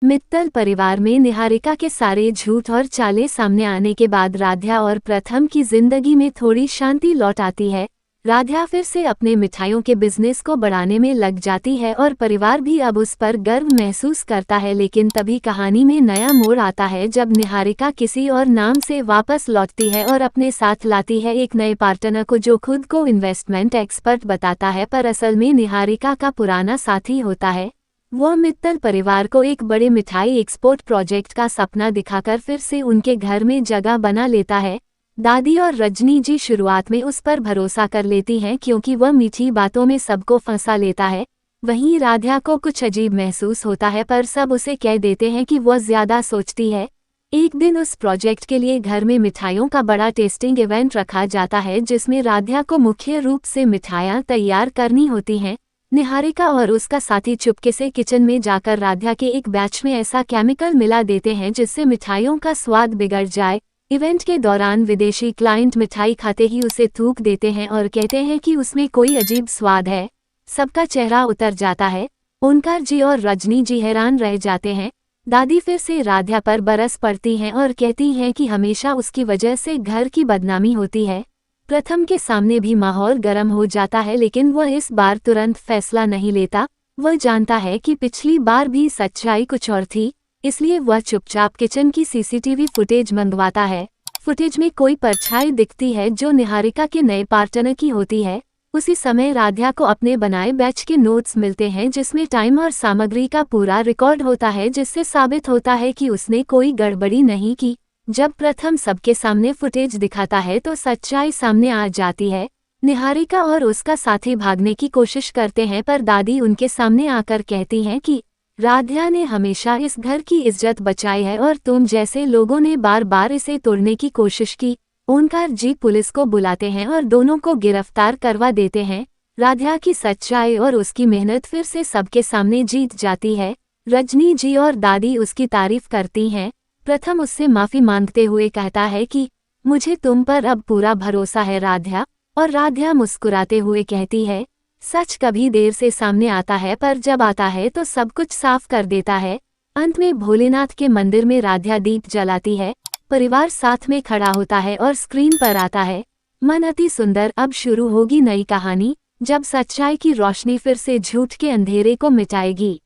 मित्तल परिवार में निहारिका के सारे झूठ और चालें सामने आने के बाद राध्या और प्रथम की जिंदगी में थोड़ी शांति लौट आती है। राध्या फिर से अपने मिठाइयों के बिजनेस को बढ़ाने में लग जाती है और परिवार भी अब उस पर गर्व महसूस करता है। लेकिन तभी कहानी में नया मोड़ आता है जब निहारिका किसी और नाम से वापस लौटती है और अपने साथ लाती है एक नए पार्टनर को जो खुद को इन्वेस्टमेंट एक्सपर्ट बताता है, पर असल में निहारिका का पुराना साथी होता है। वह मित्तल परिवार को एक बड़े मिठाई एक्सपोर्ट प्रोजेक्ट का सपना दिखाकर फिर से उनके घर में जगह बना लेता है। दादी और रजनी जी शुरुआत में उस पर भरोसा कर लेती हैं क्योंकि वह मीठी बातों में सबको फंसा लेता है। वहीं राध्या को कुछ अजीब महसूस होता है, पर सब उसे कह देते हैं कि वह ज्यादा सोचती है। एक दिन उस प्रोजेक्ट के लिए घर में मिठाइयों का बड़ा टेस्टिंग इवेंट रखा जाता है जिसमें राध्या को मुख्य रूप से मिठाइयाँ तैयार करनी होती हैं। निहारिका और उसका साथी चुपके से किचन में जाकर राध्या के एक बैच में ऐसा केमिकल मिला देते हैं जिससे मिठाइयों का स्वाद बिगड़ जाए। इवेंट के दौरान विदेशी क्लाइंट मिठाई खाते ही उसे थूक देते हैं और कहते हैं कि उसमें कोई अजीब स्वाद है। सबका चेहरा उतर जाता है। ओंकार जी और रजनी जी हैरान रह जाते हैं। दादी फिर से राध्या पर बरस पड़ती हैं और कहती हैं कि हमेशा उसकी वजह से घर की बदनामी होती है। प्रथम के सामने भी माहौल गर्म हो जाता है, लेकिन वह इस बार तुरंत फैसला नहीं लेता। वह जानता है कि पिछली बार भी सच्चाई कुछ और थी, इसलिए वह चुपचाप किचन की सीसीटीवी फुटेज मंगवाता है। फुटेज में कोई परछाई दिखती है जो निहारिका के नए पार्टनर की होती है। उसी समय राध्या को अपने बनाए बैच के नोट्स मिलते हैं जिसमें टाइम और सामग्री का पूरा रिकॉर्ड होता है, जिससे साबित होता है कि उसने कोई गड़बड़ी नहीं की। जब प्रथम सबके सामने फुटेज दिखाता है तो सच्चाई सामने आ जाती है। निहारिका और उसका साथी भागने की कोशिश करते हैं, पर दादी उनके सामने आकर कहती हैं कि राध्या ने हमेशा इस घर की इज्जत बचाई है और तुम जैसे लोगों ने बार बार इसे तोड़ने की कोशिश की। ओंकार जी पुलिस को बुलाते हैं और दोनों को गिरफ्तार करवा देते हैं। राध्या की सच्चाई और उसकी मेहनत फिर से सबके सामने जीत जाती है। रजनी जी और दादी उसकी तारीफ करती हैं। प्रथम उससे माफी मांगते हुए कहता है कि मुझे तुम पर अब पूरा भरोसा है राध्या, और राध्या मुस्कुराते हुए कहती है सच कभी देर से सामने आता है, पर जब आता है तो सब कुछ साफ कर देता है। अंत में भोलेनाथ के मंदिर में राध्या दीप जलाती है। परिवार साथ में खड़ा होता है और स्क्रीन पर आता है मन अति सुंदर। अब शुरू होगी नई कहानी, जब सच्चाई की रोशनी फिर से झूठ के अंधेरे को मिटाएगी।